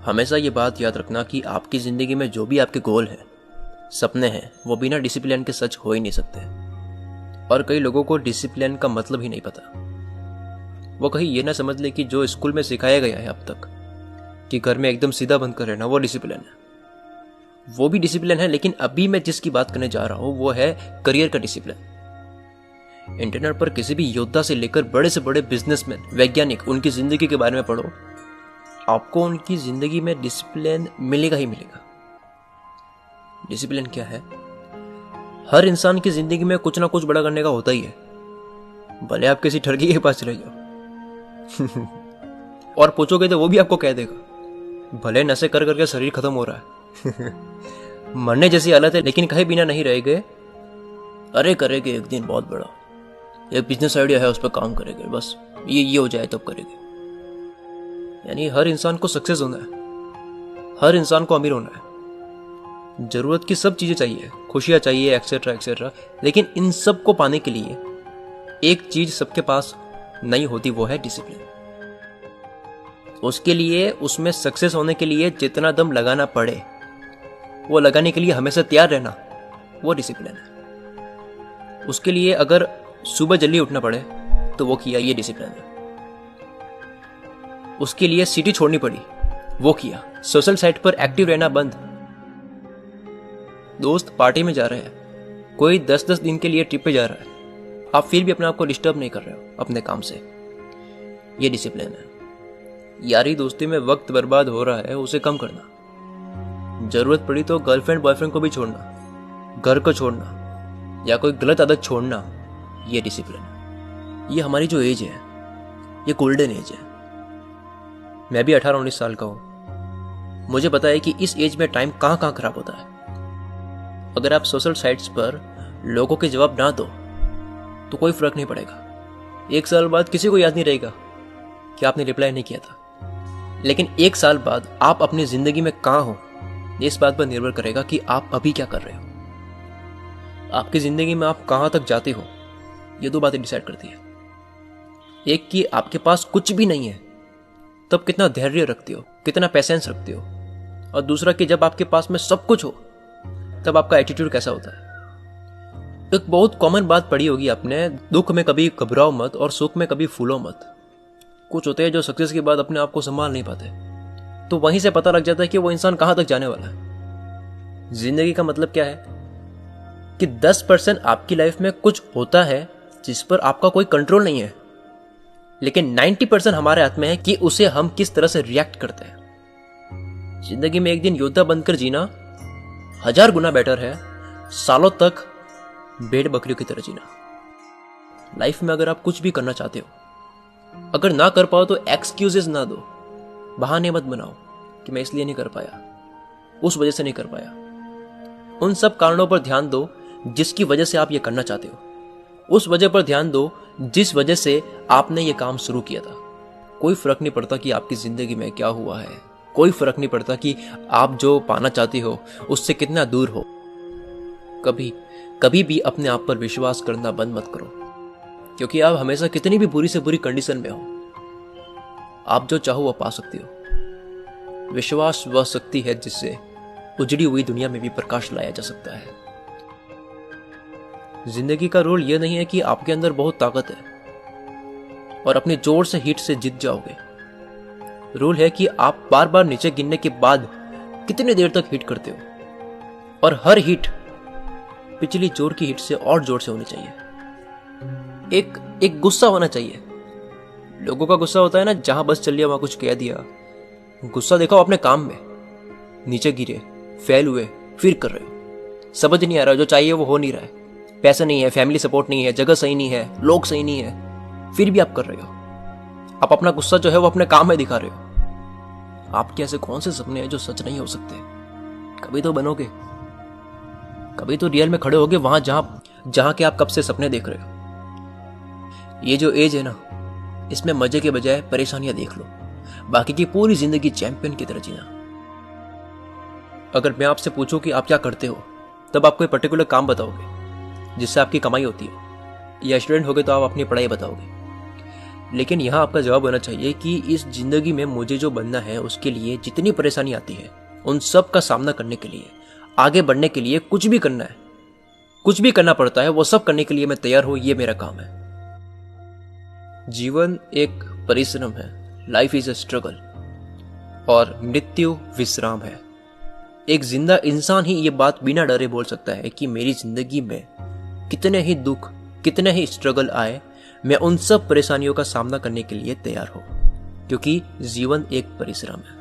हमेशा ये बात याद रखना कि आपकी ज़िंदगी में जो भी आपके गोल हैं, सपने हैं, वो बिना डिसिप्लिन के सच हो ही नहीं सकते। और कई लोगों को डिसिप्लिन का मतलब ही नहीं पता। वो कहीं ये ना समझ ले कि जो स्कूल में सिखाया गया है अब तक कि घर में एकदम सीधा बनकर रहना, वो डिसिप्लिन है। वो भी डिसिप्लिन है, लेकिन अभी मैं जिसकी बात करने जा रहा हूँ वो है करियर का डिसिप्लिन। इंटरनेट पर किसी भी योद्धा से लेकर बड़े से बड़े बिजनेसमैन, वैज्ञानिक, उनकी ज़िंदगी के बारे में पढ़ो, आपको उनकी ज़िंदगी में डिसिप्लिन मिलेगा ही मिलेगा। डिसिप्लिन क्या है? हर इंसान की ज़िंदगी में कुछ ना कुछ बड़ा करने का होता ही है, भले आप किसी ठगी के पास चले जाओ और पूछोगे तो वो भी आपको कह देगा, भले नशे कर करके शरीर खत्म हो रहा है मरने जैसी हालत है, लेकिन कहीं बिना नहीं रह गए, अरे करेंगे एक दिन बहुत बड़ा, एक बिजनेस आइडिया है उस पर काम करेंगे, बस ये हो जाए तब करेंगे। यानी हर इंसान को सक्सेस होना है, हर इंसान को अमीर होना है, जरूरत की सब चीजें चाहिए, खुशियां चाहिए, एक्सेट्रा एक्सेट्रा, लेकिन इन सब को पाने के लिए एक चीज सबके पास नहीं होती, वो है डिसिप्लिन। उसके लिए, उसमें सक्सेस होने के लिए जितना दम लगाना पड़े वो लगाने के लिए हमेशा तैयार रहना, वो डिसिप्लिन है। उसके लिए अगर सुबह जल्दी उठना पड़े तो वो किया, ये डिसिप्लिन है। उसके लिए सिटी छोड़नी पड़ी, वो किया। सोशल साइट पर एक्टिव रहना बंद, दोस्त पार्टी में जा रहे हैं, कोई 10-10 दिन के लिए ट्रिप पे जा रहा है, आप फिर भी अपने आप को डिस्टर्ब नहीं कर रहे हो अपने काम से, ये डिसिप्लिन है। यारी दोस्ती में वक्त बर्बाद हो रहा है, उसे कम करना, जरूरत पड़ी तो गर्लफ्रेंड बॉयफ्रेंड को भी छोड़ना, घर को छोड़ना, या कोई गलत आदत छोड़ना, ये डिसिप्लिन है। ये हमारी जो एज है, ये गोल्डन एज है। मैं भी 18-19 साल का हूं, मुझे पता है कि इस एज में टाइम कहां कहां खराब होता है। अगर आप सोशल साइट्स पर लोगों के जवाब ना दो तो कोई फर्क नहीं पड़ेगा, 1 साल बाद किसी को याद नहीं रहेगा कि आपने रिप्लाई नहीं किया था। लेकिन 1 साल बाद आप अपनी जिंदगी में कहां हो, इस बात पर निर्भर करेगा कि आप अभी क्या कर रहे हो। आपकी जिंदगी में आप कहां तक जाते हो, ये 2 बातें डिसाइड करती है। एक कि आपके पास कुछ भी नहीं है तब कितना धैर्य रखते हो, कितना पेशेंस रखते हो, और दूसरा कि जब आपके पास में सब कुछ हो तब आपका एटीट्यूड कैसा होता है। एक बहुत कॉमन बात पढ़ी होगी आपने, दुख में कभी घबराओ मत और सुख में कभी फूलो मत। कुछ होते हैं जो सक्सेस के बाद अपने आप को संभाल नहीं पाते, तो वहीं से पता लग जाता है कि वो इंसान कहां तक जाने वाला है। जिंदगी का मतलब क्या है कि 10% आपकी लाइफ में कुछ होता है जिस पर आपका कोई कंट्रोल नहीं है, लेकिन 90% हमारे हाथ में है कि उसे हम किस तरह से रिएक्ट करते हैं। जिंदगी में एक दिन योद्धा बनकर जीना 1000 गुना बेटर है सालों तक भेड़ बकरियों की तरह जीना। लाइफ में अगर आप कुछ भी करना चाहते हो, अगर ना कर पाओ तो एक्सक्यूजेस ना दो, बहाने मत बनाओ कि मैं इसलिए नहीं कर पाया, उस वजह से नहीं कर पाया। उन सब कारणों पर ध्यान दो जिसकी वजह से आप ये करना चाहते हो, उस वजह पर ध्यान दो जिस वजह से आपने ये काम शुरू किया था। कोई फर्क नहीं पड़ता कि आपकी जिंदगी में क्या हुआ है, कोई फर्क नहीं पड़ता कि आप जो पाना चाहती हो उससे कितना दूर हो। कभी भी अपने आप पर विश्वास करना बंद मत करो, क्योंकि आप हमेशा कितनी भी बुरी से बुरी कंडीशन में हो, आप जो चाहो वो पा सकती हो। विश्वास वह शक्ति है जिससे उजड़ी हुई दुनिया में भी प्रकाश लाया जा सकता है। जिंदगी का रूल यह नहीं है कि आपके अंदर बहुत ताकत है और अपने जोर से हिट से जीत जाओगे। रूल है कि आप बार बार नीचे गिरने के बाद कितने देर तक हिट करते हो, और हर हिट पिछली जोर की हिट से और जोर से होनी चाहिए। एक गुस्सा होना चाहिए। लोगों का गुस्सा होता है ना, जहां बस चल लिया वहां कुछ कह दिया। गुस्सा देखो अपने काम में, नीचे गिरे, फेल हुए, फिर कर रहे हो, समझ नहीं आ रहा, जो चाहिए वो हो नहीं रहा है, पैसा नहीं है, फैमिली सपोर्ट नहीं है, जगह सही नहीं है, लोग सही नहीं है, फिर भी आप कर रहे हो। आप अपना गुस्सा जो है वो अपने काम में दिखा रहे हो। आपके ऐसे कौन से सपने हैं जो सच नहीं हो सकते? कभी तो बनोगे, कभी तो रियल में खड़े होगे वहां जहां के आप कब से सपने देख रहे हो। ये जो एज है ना, इसमें मजे के बजाय परेशानियां देख लो, बाकी की पूरी जिंदगी चैंपियन की तरह जीना। अगर मैं आपसे पूछूं कि आप क्या करते हो, तब आप कोई पर्टिकुलर काम बताओगे जिससे आपकी कमाई होती हो, या स्टूडेंट होगे तो आप अपनी पढ़ाई बताओगे। लेकिन यहाँ आपका जवाब होना चाहिए कि इस जिंदगी में मुझे जो बनना है उसके लिए जितनी परेशानी आती है उन सब का सामना करने के लिए, आगे बढ़ने के लिए कुछ भी करना है, कुछ भी करना पड़ता है, वो सब करने के लिए मैं तैयार हूं। ये मेरा काम है। जीवन एक परिश्रम है, लाइफ इज अ स्ट्रगल, और मृत्यु विश्राम है। एक जिंदा इंसान ही ये बात बिना डरे बोल सकता है कि मेरी जिंदगी में कितने ही दुख, कितने ही स्ट्रगल आए, मैं उन सब परेशानियों का सामना करने के लिए तैयार हूं, क्योंकि जीवन एक परिश्रम है।